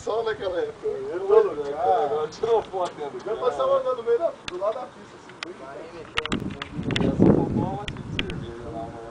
Só naquela época. Ele no lugar. Tirou foto dentro do Eu carro. passava andando no meio do lado da pista, assim. Só faltou uma latinha de cerveja lá, uma